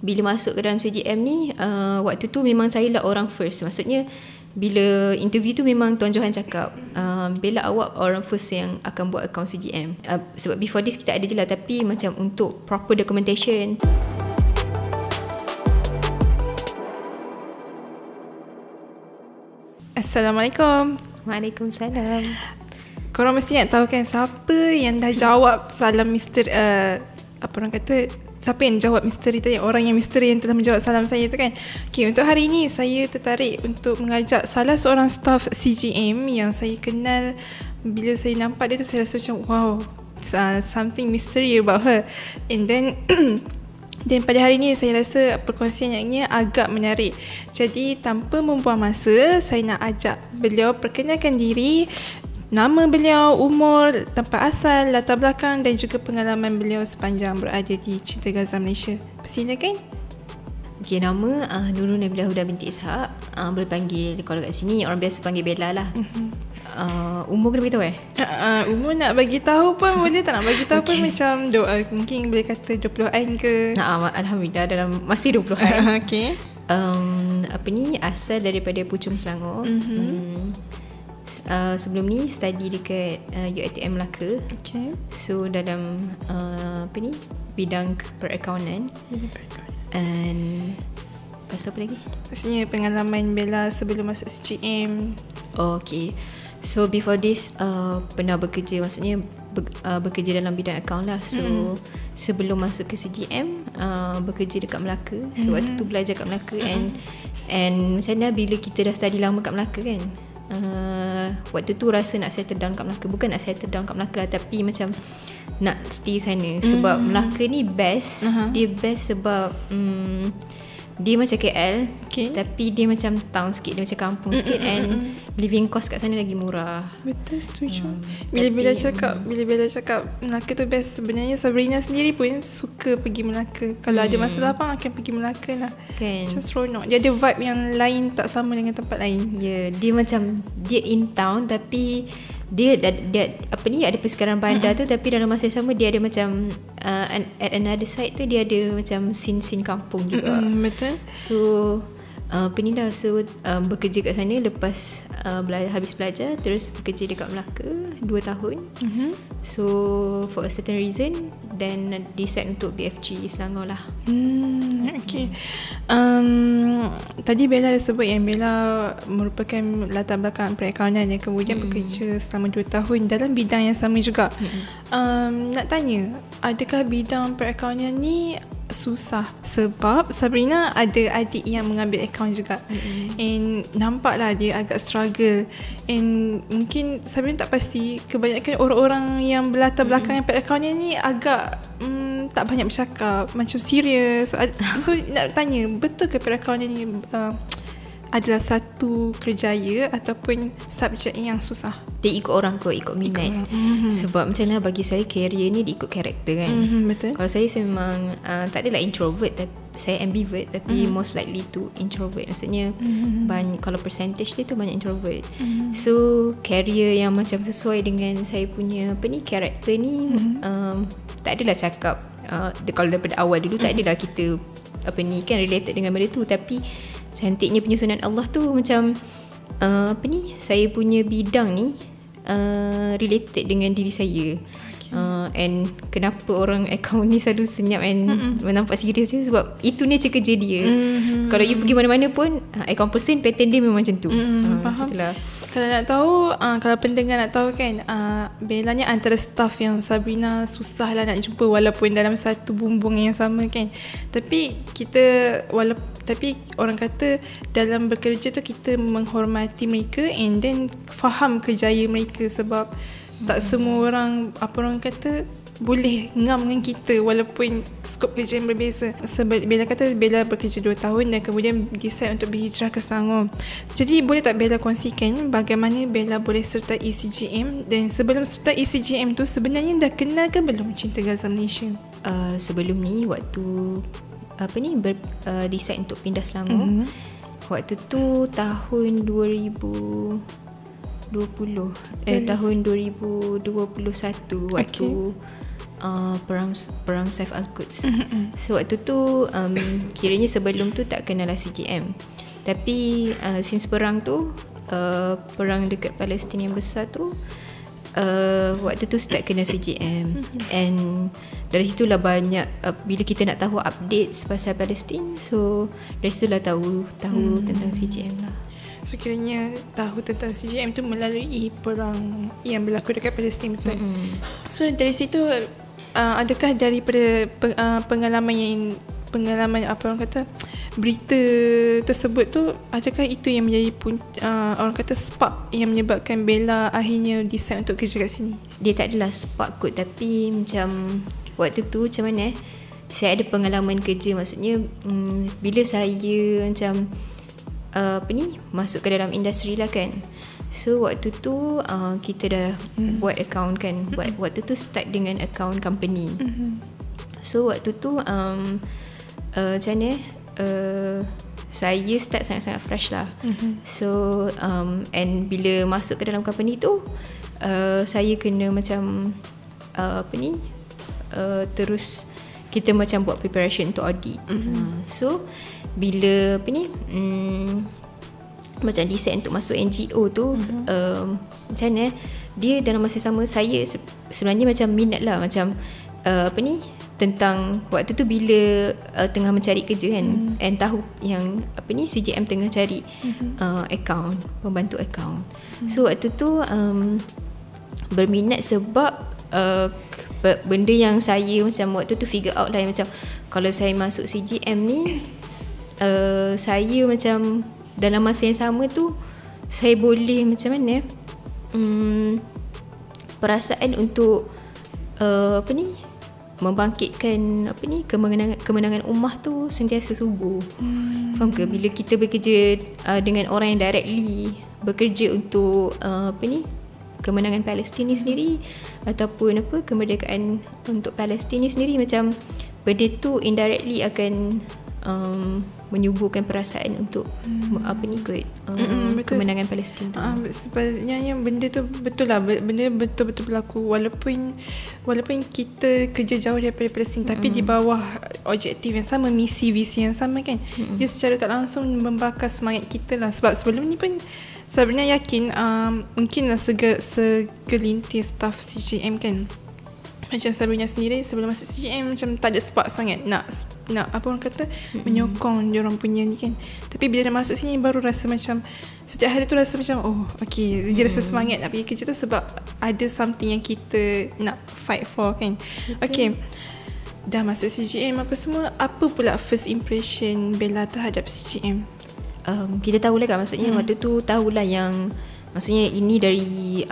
bila masuk ke dalam CGM ni, waktu tu memang saya lah orang first. Maksudnya bila interview tu memang Tuan Johan cakap, Bella, awak orang first yang akan buat account CGM. Sebab before this kita ada je lah, tapi macam untuk proper documentation. Assalamualaikum. Waalaikumsalam. Korang mesti nak tahu kan siapa yang dah jawab salam misteri, apa orang kata, siapa yang jawab misteri tadi, orang yang misteri yang telah menjawab salam saya tu kan. Okay, untuk hari ini saya tertarik untuk mengajak salah seorang staff CGM yang saya kenal. Bila saya nampak dia tu saya rasa macam wow, something mystery about her. And then dan pada hari ini saya rasa perkongsiannya agak menarik. Jadi tanpa membuang masa, saya nak ajak beliau perkenalkan diri, nama beliau, umur, tempat asal, latar belakang dan juga pengalaman beliau sepanjang berada di Cinta Gaza Malaysia. Persilakan. Okay, nama Nurul Nabilah Huda binti Ishak. Boleh panggil, kalau kat sini orang biasa panggil Bella lah. Umur kena beritahu umur nak bagi tahu pun boleh, tak nak bagi tahu pun macam mungkin boleh kata 20-an ke. Alhamdulillah dalam masih 20-an. Okay. Apa ni, asal daripada Puchong, Selangor. Sebelum ni study dekat UiTM Melaka. Okay. So dalam apa ni, bidang perakaunan. And pasal apa lagi? Maksudnya pengalaman Bella sebelum masuk CGM. Okay. So before this pernah bekerja, maksudnya bekerja dalam bidang account lah. So sebelum masuk ke CGM bekerja dekat Melaka. So waktu tu belajar kat Melaka. And macam mana bila kita dah study lama kat Melaka kan, waktu tu rasa nak settle down kat Melaka. Bukan nak settle down kat Melaka lah, tapi macam nak stay sana. Sebab Melaka ni best. Dia best sebab dia macam KL, tapi dia macam town sikit, dia macam kampung sikit. And living cost kat sana lagi murah. Betul, setuju. Bila Bella cakap Melaka tu best, sebenarnya Sabrina sendiri pun suka pergi Melaka. Kalau ada masa lapang akan pergi Melaka lah kan. Macam seronok. Dia ada vibe yang lain, tak sama dengan tempat lain. Dia macam dia in town, tapi dia apa ni, ada persekitaran bandar tu, tapi dalam masa yang sama dia ada macam at another side tu dia ada macam scene kampung juga. Betul. So apa ni dah, so bekerja kat sana lepas habis belajar, terus bekerja dekat Melaka 2 tahun. So for a certain reason then decide untuk BFG Selangor lah. Okay. Tadi Bella dah sebut yang Bella merupakan latar belakang perakaunan yang kemudian bekerja selama 2 tahun dalam bidang yang sama juga. Nak tanya, adakah bidang perakaunan ni susah? Sebab Sabrina ada adik yang mengambil akaun juga. And nampaklah dia agak struggle. And mungkin Sabrina tak pasti, kebanyakan orang-orang yang berlatar belakang perakaunan ni agak tak banyak bercakap, macam serius. So nak tanya, betul ke perakaunan ni adalah satu kerjaya ataupun subjek yang susah? Dia ikut orang kot, ikut minat. Sebab macam mana, bagi saya career ni dia ikut karakter kan. Betul. Kalau saya memang tak adalah introvert, saya ambivert, tapi most likely to introvert. Maksudnya banyak, kalau percentage dia tu banyak introvert. So career yang macam sesuai dengan saya punya apa ni, karakter ni, tak adalah cakap kalau daripada awal dulu tak adalah kita apa ni kan related dengan benda tu. Tapi cantiknya penyusunan Allah tu macam apa ni, saya punya bidang ni related dengan diri saya. And kenapa orang account ni selalu senyap and nampak serius je, sebab itu nature kerja dia. Kalau you pergi mana-mana pun account person pattern dia memang macam tu. Macam itulah. Kalau nak tahu, kalau pendengar nak tahu kan, Bella ni antara staff yang Sabrina susah lah nak jumpa, walaupun dalam satu bumbung yang sama kan. Tapi tapi orang kata dalam bekerja tu kita menghormati mereka and then faham kerjaya mereka. Sebab tak semua orang, apa orang kata, boleh ngam dengan kita walaupun skop kerja yang berbeza. Sebab Bella kata Bella bekerja 2 tahun dan kemudian decide untuk berhijrah ke Selangor. Jadi boleh tak Bella kongsikan bagaimana Bella boleh sertai CGM, dan sebelum sertai CGM tu sebenarnya dah kenal ke belum Cinta Gaza Malaysia? Sebelum ni waktu apa ni decide untuk pindah Selangor, waktu tu tahun 2020 tahun 2021 waktu perang Saif Al-Quds. So waktu tu kiranya sebelum tu tak kenal lah CGM. Tapi since perang tu, perang dekat Palestin yang besar tu, waktu tu start kenal CGM. And dari situlah banyak bila kita nak tahu updates pasal Palestin, so dari situlah tahu tentang CGM lah. So kiranya tahu tentang CGM tu melalui perang yang berlaku dekat Palestin, betul? So dari situ adakah daripada pengalaman apa orang kata berita tersebut tu, adakah itu yang menjadi orang kata spark yang menyebabkan Bella akhirnya decide untuk kerja kat sini? Dia tak adalah spark kot, tapi macam waktu tu macam mana saya ada pengalaman kerja. Maksudnya bila saya macam masuk ke dalam industri lah kan. So waktu tu kita dah buat account kan. Waktu tu start dengan account company. So waktu tu macam mana saya start sangat-sangat fresh lah. So and bila masuk ke dalam company tu saya kena macam terus kita macam buat preparation untuk audit. So bila macam decide untuk masuk NGO tu, macam mana dia dalam masa sama saya sebenarnya macam minat lah macam tentang waktu tu bila tengah mencari kerja kan, and tahu yang CGM tengah cari account, pembantu account. So waktu tu berminat sebab benda yang saya macam waktu tu figure out lah, macam kalau saya masuk CGM ni saya macam dalam masa yang sama tu saya boleh macam mana perasaan untuk membangkitkan kemenangan ummah tu sentiasa subur. Faham ke? Bila kita bekerja dengan orang yang directly bekerja untuk kemenangan Palestin ni sendiri, ataupun kemerdekaan untuk Palestin ni sendiri, macam benda tu indirectly akan menyuburkan perasaan untuk kemenangan Palestin tu. Sebenarnya benda tu betul lah, benda betul-betul berlaku walaupun kita kerja jauh daripada Palestin, tapi di bawah objektif yang sama, misi visi yang sama kan. Dia secara tak langsung membakar semangat kita lah. Sebab sebelum ni pun sebenarnya yakin mungkinlah segelintir staff CGM kan, macam Sabrina sendiri sebelum masuk CGM macam tak ada spark sangat nak apa orang kata menyokong diorang punya ni kan. Tapi bila dah masuk sini baru rasa macam setiap hari tu rasa macam dia rasa semangat nak pergi kerja tu sebab ada something yang kita nak fight for kan. Okay, dah masuk CGM apa semua, apa pula first impression Bella terhadap CGM? Kita tahulah kan, maksudnya waktu tu tahulah yang maksudnya ini dari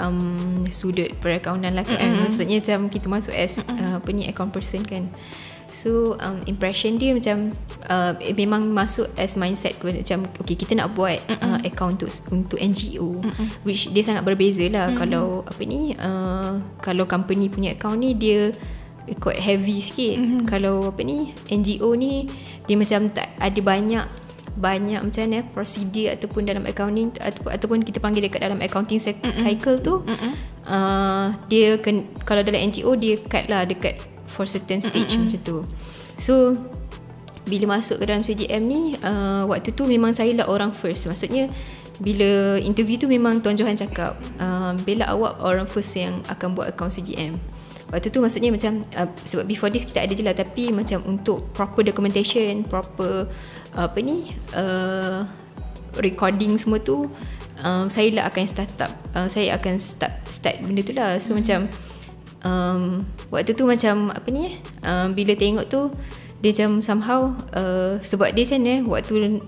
sudut perakaunan lah kan. Maksudnya macam kita masuk as account person kan. So impression dia macam memang masuk as mindset macam okay, kita nak buat account untuk NGO, which dia sangat berbeza lah. Kalau kalau company punya account ni dia quite heavy sikit. Kalau NGO ni dia macam tak ada banyak macam mana prosedur ataupun dalam accounting ataupun kita panggil dekat dalam accounting cycle tu, dia kalau dalam NGO dia cut lah dekat for certain stage macam tu. So bila masuk ke dalam CGM ni, waktu tu memang saya lah orang first. Maksudnya bila interview tu memang Tuan Johan cakap, Bella awak orang first yang akan buat account CGM. Waktu tu maksudnya macam sebab before this kita ada je lah, tapi macam untuk proper documentation, proper recording semua tu, saya lah akan saya akan start benda tu lah. So macam waktu tu macam bila tengok tu dia macam somehow sebab dia macam ni waktu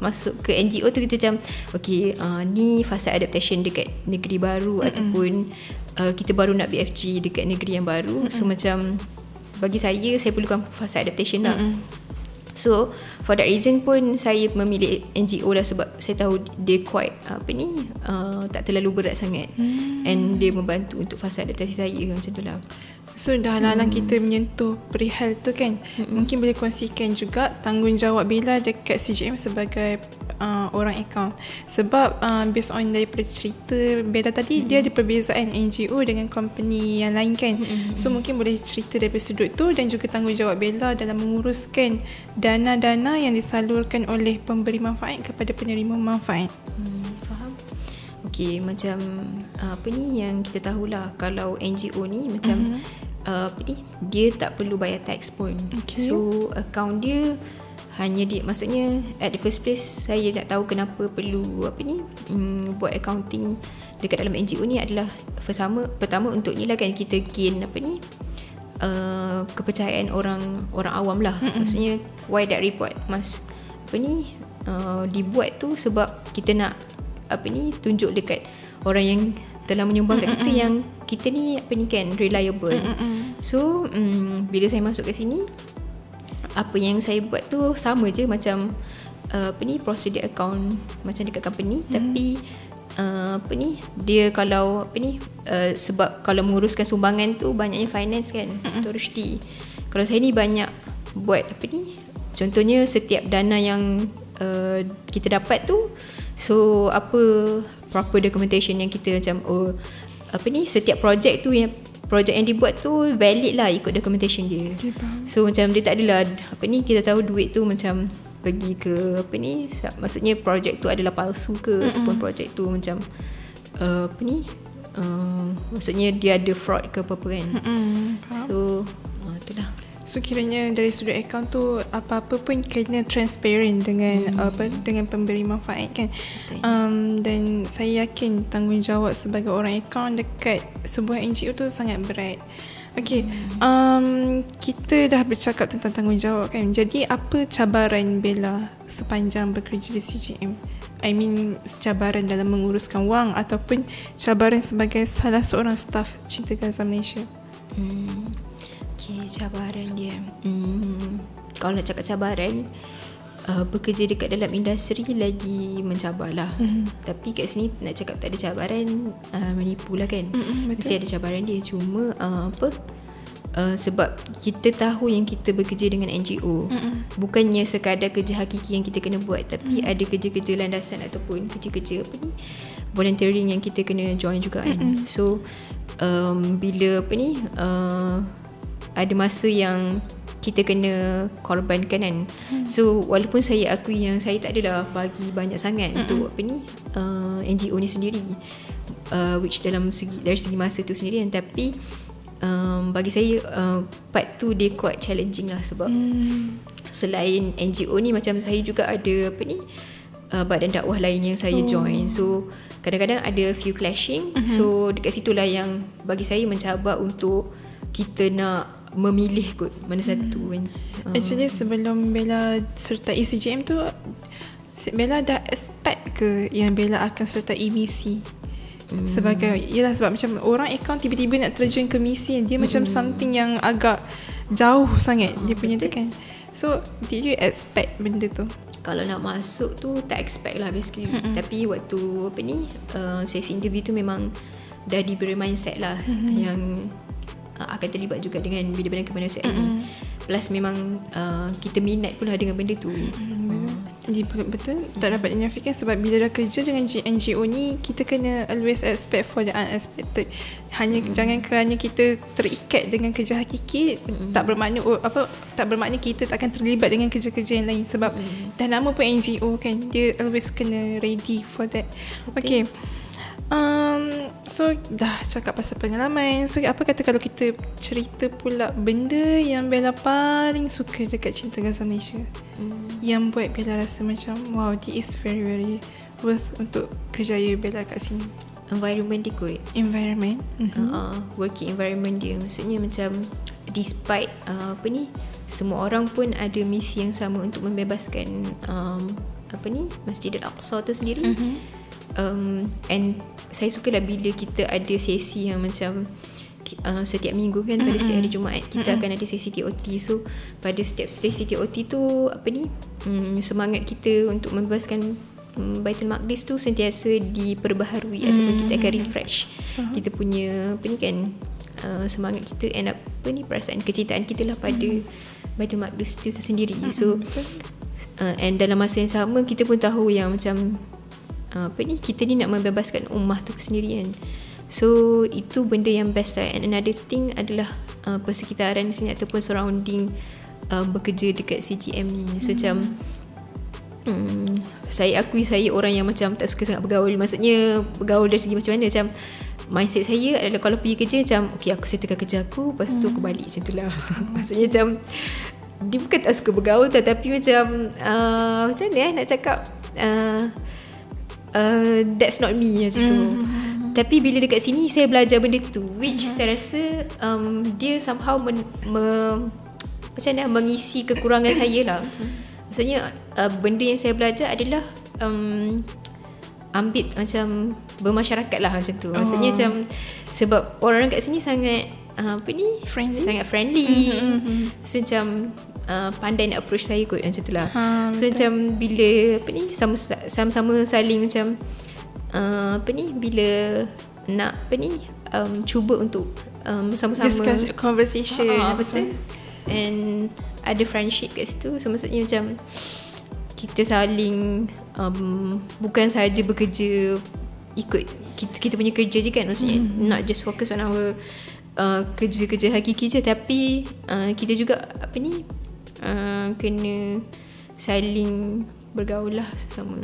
masuk ke NGO tu kita macam okay, ni fasa adaptation dekat negeri baru, ataupun kita baru nak BFG dekat negeri yang baru. So macam bagi saya perlukan fasa adaptation lah. So for that reason pun saya memilih NGO lah, sebab saya tahu dia quite tak terlalu berat sangat, and dia membantu untuk fasa adaptasi saya macam tu lah. So dalam kita menyentuh perihal tu kan, mungkin boleh kongsikan juga tanggungjawab Bella dekat CGM sebagai orang account. Sebab based on daripada cerita Bella tadi, dia ada perbezaan NGO dengan company yang lain kan. So mungkin boleh cerita daripada sudut tu, dan juga tanggungjawab Bella dalam menguruskan dana-dana yang disalurkan oleh pemberi manfaat kepada penerima manfaat. Faham. Okay, macam apa ni yang kita tahulah, kalau NGO ni macam apa ni, dia tak perlu bayar tax pun. Okay. So account dia hanya maksudnya at the first place saya nak tahu kenapa perlu apa ni buat accounting dekat dalam NGO ni adalah pertama untuk ni lah kan, kita gain apa ni kepercayaan orang awam lah. Maksudnya why that report apa ni dibuat tu sebab kita nak apa ni tunjuk dekat orang yang telah menyumbang kat kita yang kita ni apa ni kan reliable. So bila saya masuk ke sini, apa yang saya buat tu sama je macam apa ni prosedur account macam dekat company, tapi apa ni dia kalau apa ni sebab kalau menguruskan sumbangan tu banyaknya finance kan, Dr. Rushdie. Kalau saya ni banyak buat apa ni, contohnya setiap dana yang kita dapat tu, so apa proper documentation yang kita macam apa ni setiap projek tu yang dibuat tu valid lah ikut documentation dia. So macam dia tak adalah apa ni kita tahu duit tu macam pergi ke apa ni, maksudnya projek tu adalah palsu ke ataupun projek tu macam apa ni maksudnya dia ada fraud ke apa-apa kan. So itulah. So kiranya dari sudut account tu apa-apa pun kena transparent dengan dengan pemberi manfaat kan. Dan saya yakin tanggungjawab sebagai orang account dekat sebuah NGO tu sangat berat. Okay, kita dah bercakap tentang tanggungjawab kan. Jadi apa cabaran Bella sepanjang bekerja di CGM? I mean cabaran dalam menguruskan wang ataupun cabaran sebagai salah seorang staf Cinta Gaza Malaysia. Okay, cabaran dia. Kalau nak cakap cabaran, bekerja dekat dalam industri lagi mencabar lah. Tapi kat sini nak cakap tak ada cabaran, menipu lah kan. Mesti ada cabaran dia. Cuma sebab kita tahu yang kita bekerja dengan NGO, bukannya sekadar kerja hakiki yang kita kena buat, tapi ada kerja-kerja landasan ataupun kerja-kerja apa ni volunteering yang kita kena join juga kan. So bila apa ni ada masa yang kita kena korbankan kan. So walaupun saya akui yang saya tak adalah bagi banyak sangat untuk apa ni NGO ni sendiri, which dari segi masa tu sendiri kan, tapi bagi saya part tu dia quite challenging lah. Sebab selain NGO ni macam saya juga ada apa ni badan dakwah lain yang saya join. So kadang-kadang ada few clashing. So dekat situlah yang bagi saya mencabar untuk kita nak memilih kot mana satu kan. Actually sebelum Bella sertai CGM tu, Bella dah expect ke yang Bella akan sertai misi sebagai, yelah sebab macam orang account tiba-tiba nak terjun ke misi, dia macam something yang agak jauh sangat dia punya tu kan. So did you expect benda tu? Kalau nak masuk tu tak expect lah basically. Tapi waktu apa ni sesi interview tu memang dah diberi mindset lah yang akan terlibat juga dengan bidang-bidang kemanusiaan ni. Plus memang kita minat pula dengan benda tu. Betul, tak dapat dinafikan sebab bila dah kerja dengan NGO ni, kita kena always expect for the unexpected. Hanya jangan kerana kita terikat dengan kerja hakiki tak bermakna kita tak akan terlibat dengan kerja-kerja yang lain. Sebab dah nama pun NGO kan, dia always kena ready for that. Okay. So dah cakap pasal pengalaman. So apa kata kalau kita cerita pula benda yang Bella paling suka dekat Cinta Gaza Malaysia, yang buat Bella rasa macam wow, this is very very worth untuk kerjaya Bella kat sini. Environment dia kot. Environment working environment dia. Maksudnya macam despite apa ni, semua orang pun ada misi yang sama untuk membebaskan apa ni Masjid Al-Aqsa tu sendiri. And saya suka lah bila kita ada sesi yang macam setiap minggu kan, pada setiap hari Jumaat kita akan ada sesi TOT. So pada setiap sesi TOT tu apa ni semangat kita untuk membebaskan Baitul Maqdis tu sentiasa diperbaharui ataupun kita akan refresh kita punya apa ni kan semangat kita and perasaan kecintaan kita lah pada Baitul Maqdis tu sendiri. So and dalam masa yang sama kita pun tahu yang macam kita ni nak membebaskan ummah tu sendirian. So itu benda yang best lah. And another thing adalah persekitaran di sini ataupun surrounding bekerja dekat CGM ni. So macam saya akui saya orang yang macam tak suka sangat bergaul. Maksudnya bergaul dari segi macam mana, macam mindset saya adalah kalau pergi kerja macam okay, aku settlekan kerja aku, lepas tu aku balik macam tu lah. Maksudnya macam dia bukan tak suka bergaul tapi macam macam mana nak cakap that's not me macam tu. Tapi bila dekat sini saya belajar benda tu, which saya rasa dia somehow macam mana mengisi kekurangan saya lah. Maksudnya benda yang saya belajar adalah ambil macam bermasyarakat lah macam tu. Maksudnya macam sebab orang kat sini sangat friendly. Sangat friendly. So macam pandai nak approach saya kot macam tu lah. So macam bila sama-sama saling macam bila nak cuba untuk sama-sama discuss conversation betul. And ada friendship kat situ. So maksudnya macam kita saling bukan sahaja bekerja ikut kita punya kerja je kan. Maksudnya not just focus on our kerja-kerja hakiki je, tapi kita juga kena saling bergaul lah sesama.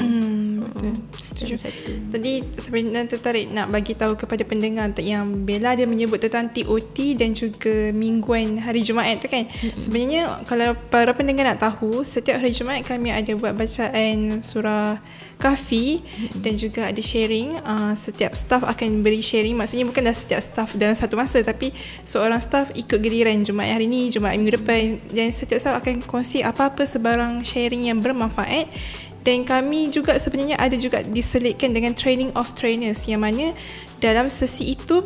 Setuju. Tadi sebenarnya tertarik nak bagi tahu kepada pendengar yang Bella dia menyebut tentang TOT dan juga mingguan hari Jumaat tu kan. Sebenarnya kalau para pendengar nak tahu, setiap hari Jumaat kami ada buat bacaan surah Kahfi dan juga ada sharing. Setiap staff akan beri sharing. Maksudnya bukanlah setiap staff dalam satu masa, tapi seorang staff ikut giliran Jumaat hari ni, Jumaat minggu depan, dan setiap staff akan kongsi apa-apa sebarang sharing yang bermanfaat. Dan kami juga sebenarnya ada juga diselitkan dengan training of trainers, yang mana dalam sesi itu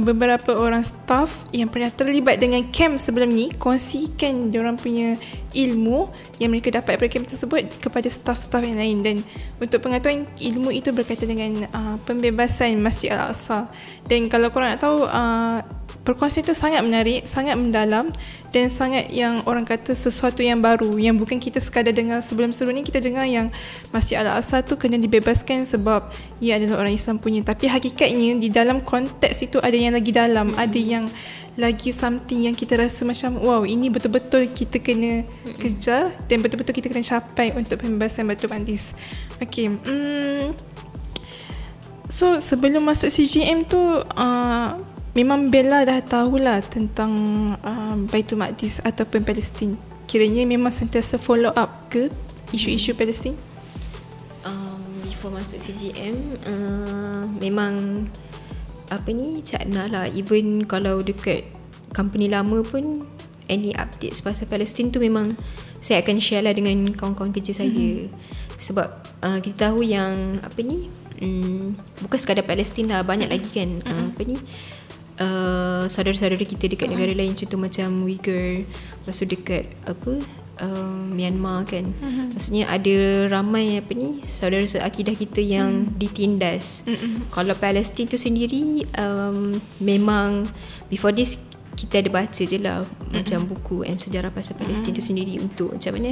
beberapa orang staff yang pernah terlibat dengan camp sebelum ni kongsikan diorang punya ilmu yang mereka dapat daripada camp tersebut kepada staff-staff yang lain. Dan untuk pengetahuan, ilmu itu berkaitan dengan pembebasan Masjid Al-Aqsa. Dan kalau korang nak tahu, perkongsian itu sangat menarik, sangat mendalam dan sangat yang orang kata sesuatu yang baru, yang bukan kita sekadar dengar. Sebelum-sebelum ni kita dengar yang Masjid Al-Aqsa tu kena dibebaskan sebab ia adalah orang Islam punya, tapi hakikatnya di dalam konteks itu ada yang lagi dalam, ada yang lagi something yang kita rasa macam wow, ini betul-betul kita kena kejar dan betul-betul kita kena capai untuk pembebasan Baitul Maqdis. Okay, so sebelum masuk CGM tu memang Bella dah tahulah tentang Baitul Maqdis ataupun Palestin. Kiranya memang sentiasa follow up ke isu-isu Palestin? Before masuk CGM, memang Cak Nah lah. Even kalau dekat company lama pun, any updates pasal Palestin tu memang saya akan share lah dengan kawan-kawan kerja saya. Sebab kita tahu yang bukan sekadar Palestin lah, banyak lagi kan saudara-saudara kita dekat negara lain, contoh macam Uyghur, lepas tu dekat Myanmar kan. Maksudnya ada ramai saudara seakidah kita yang ditindas. Kalau Palestin tu sendiri, memang before this kita ada baca je lah macam buku and sejarah pasal Palestin tu sendiri, untuk macam mana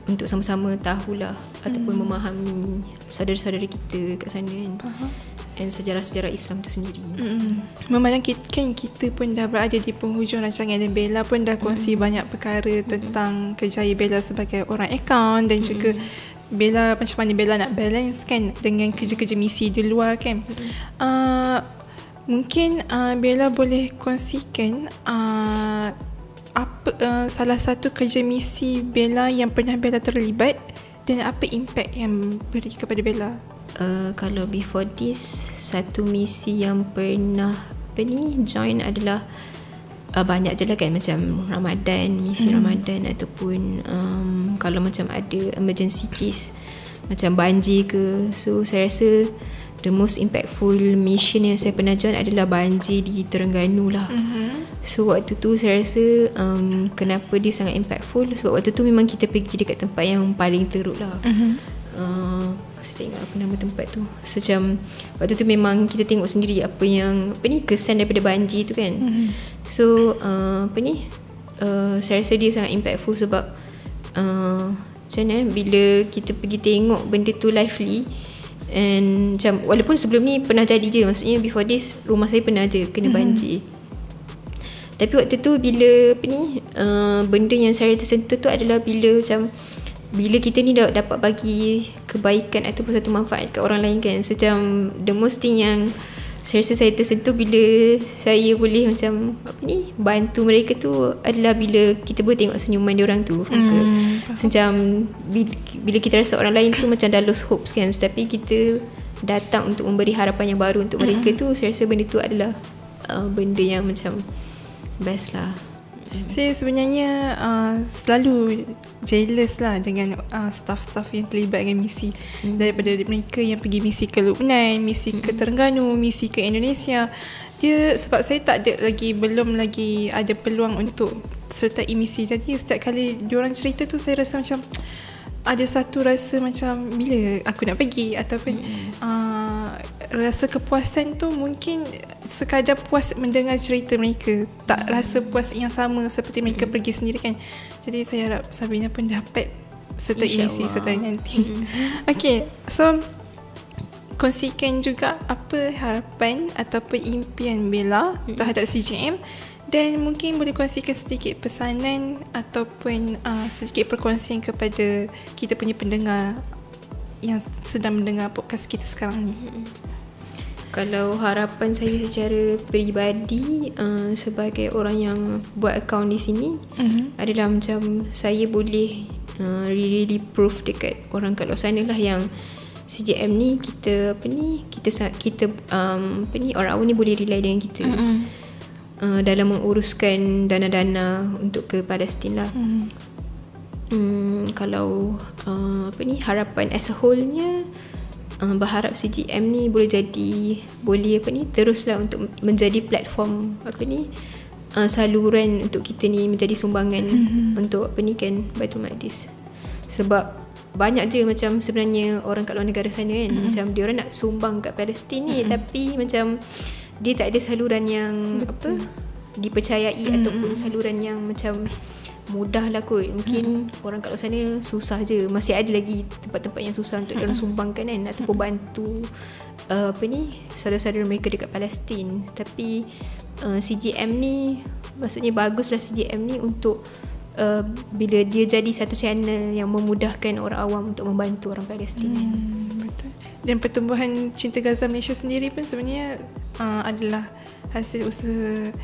untuk sama-sama tahulah ataupun memahami saudara-saudara kita kat sana kan. And sejarah-sejarah Islam tu sendiri. Memang kita pun dah berada di penghujung rancangan dan Bella pun dah kongsi banyak perkara tentang kerjaya Bella sebagai orang akaun dan juga Bella macam mana Bella nak balance kan dengan kerja-kerja misi di luar kan. Mungkin Bella boleh kongsikan apa salah satu kerja misi Bella yang pernah Bella terlibat dan apa impact yang beri kepada Bella. Kalau before this, satu misi yang pernah join adalah banyak je lah kan, macam Ramadan, misi Ramadan, ataupun kalau macam ada emergency case macam banjir ke. So saya rasa the most impactful mission yang saya pernah join adalah banjir di Terengganu lah. So waktu tu saya rasa kenapa dia sangat impactful, sebab waktu tu memang kita pergi dekat tempat yang paling teruk lah. Saya tak ingat apa nama tempat tu. So macam waktu tu memang kita tengok sendiri apa ni kesan daripada banjir tu kan. So saya rasa dia sangat impactful sebab macam mana bila kita pergi tengok benda tu lively. And macam walaupun sebelum ni pernah jadi je, maksudnya before this rumah saya pernah je kena banjir. Tapi waktu tu bila benda yang saya tersentuh tu adalah bila kita ni dapat bagi kebaikan ataupun satu manfaat kat orang lain kan. So macam the most thing yang saya rasa saya tersentuh bila saya boleh macam bantu mereka tu adalah bila kita boleh tengok senyuman diorang tu. So macam bila kita rasa orang lain tu macam dah lose hopes kan, tapi kita datang untuk memberi harapan yang baru untuk mereka tu, saya rasa benda tu adalah benda yang macam best lah. Saya sebenarnya selalu jealous lah dengan staff-staff yang terlibat dengan misi. Daripada mereka yang pergi misi ke Lubnan, misi ke Terengganu, misi ke Indonesia. Sebab saya belum lagi ada peluang untuk sertai misi. Jadi setiap kali diorang cerita tu saya rasa macam ada satu rasa macam bila aku nak pergi, ataupun rasa kepuasan tu mungkin sekadar puas mendengar cerita mereka, tak rasa puas yang sama seperti mereka pergi sendiri kan. Jadi saya harap Sabrina pun dapat sertai misi satu hari nanti. Okay, so kongsikan juga apa harapan ataupun impian Bella terhadap CGM, dan mungkin boleh kongsikan sedikit pesanan ataupun sedikit perkongsian kepada kita punya pendengar yang sedang mendengar podcast kita sekarang ni. Kalau harapan saya secara peribadi sebagai orang yang buat akaun di sini adalah macam saya boleh really proof dekat orang kat luar sana lah yang CGM ni kita orang awam ni boleh rely dengan kita dalam menguruskan dana-dana untuk ke Palestin lah. Kalau harapan as a whole-nya, berharap CGM ni boleh teruslah untuk menjadi platform saluran untuk kita ni menjadi sumbangan untuk Baitul Maqdis. Sebab banyak je macam sebenarnya orang kat luar negara sana kan, macam dia orang nak sumbang kat Palestin ni, tapi macam dia tak ada saluran yang dipercayai ataupun saluran yang macam mudah lah kot. Mungkin orang kat luar sana susah je, masih ada lagi tempat-tempat yang susah untuk diorang sumbangkan kan, ataupun bantu saudara-saudara mereka dekat Palestin. Tapi CGM ni, maksudnya baguslah CGM ni untuk bila dia jadi satu channel yang memudahkan orang awam untuk membantu orang Palestin. Betul. Dan pertumbuhan Cinta Gaza Malaysia sendiri pun sebenarnya adalah hasil usaha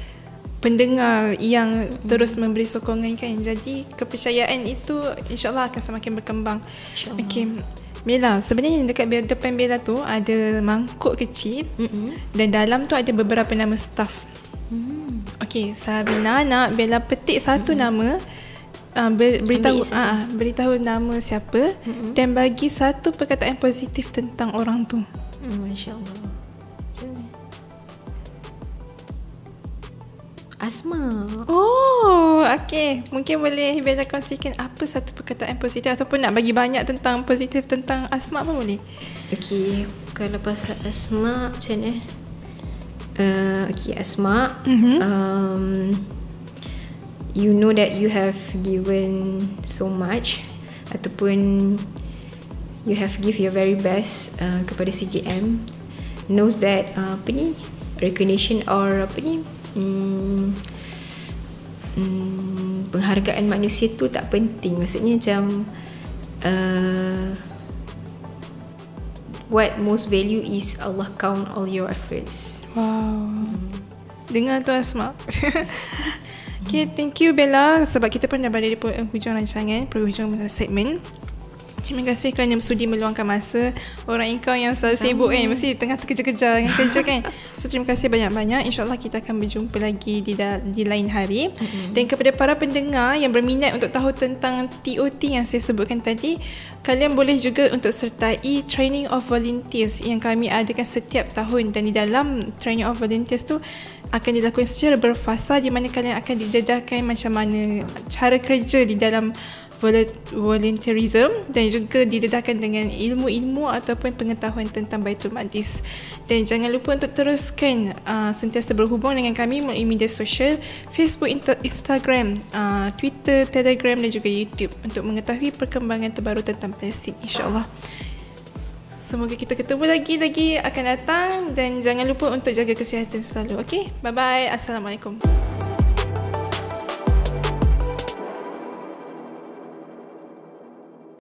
pendengar yang terus memberi sokongan kan. Jadi kepercayaan itu insyaAllah akan semakin berkembang. Okay, Bella, sebenarnya dekat depan Bella tu ada mangkuk kecil dan dalam tu ada beberapa nama staff. Okay, Sabrina nak Bella petik satu nama, beritahu nama siapa dan bagi satu perkataan positif tentang orang tu. Masya-Allah. Asma. Oh, okay. Mungkin boleh Bella kongsikan apa satu perkataan positif, ataupun nak bagi banyak tentang positif tentang Asma pun boleh. Okay, kalau pasal Asma macam mana? Okay, Asma, you know that you have given so much, ataupun you have give your very best kepada CGM. Knows that recognition or penghargaan manusia tu tak penting. Maksudnya macam what most value is Allah count all your efforts. Wow. Dengar tu Asma. Okay, thank you Bella, sebab kita pun dah berada di hujung rancangan, penghujung segmen. Terima kasih kerana sudi meluangkan masa. Orang engkau yang selalu sibuk kan, mesti tengah terkejar-kejar dengan kerja kan. So terima kasih banyak-banyak. InsyaAllah kita akan berjumpa lagi di lain hari. Dan kepada para pendengar yang berminat untuk tahu tentang TOT yang saya sebutkan tadi, kalian boleh juga untuk sertai Training of Volunteers yang kami adakan setiap tahun. Dan di dalam Training of Volunteers tu akan dilakukan secara berfasa, di mana kalian akan didedahkan macam mana cara kerja di dalam volunteerism dan juga didedahkan dengan ilmu-ilmu ataupun pengetahuan tentang Baitul Maqdis. Dan jangan lupa untuk teruskan sentiasa berhubung dengan kami melalui media sosial Facebook, Instagram, Twitter, Telegram dan juga YouTube untuk mengetahui perkembangan terbaru tentang Palestin, insya-Allah. Semoga kita ketemu lagi akan datang dan jangan lupa untuk jaga kesihatan selalu. Okey, bye bye. Assalamualaikum.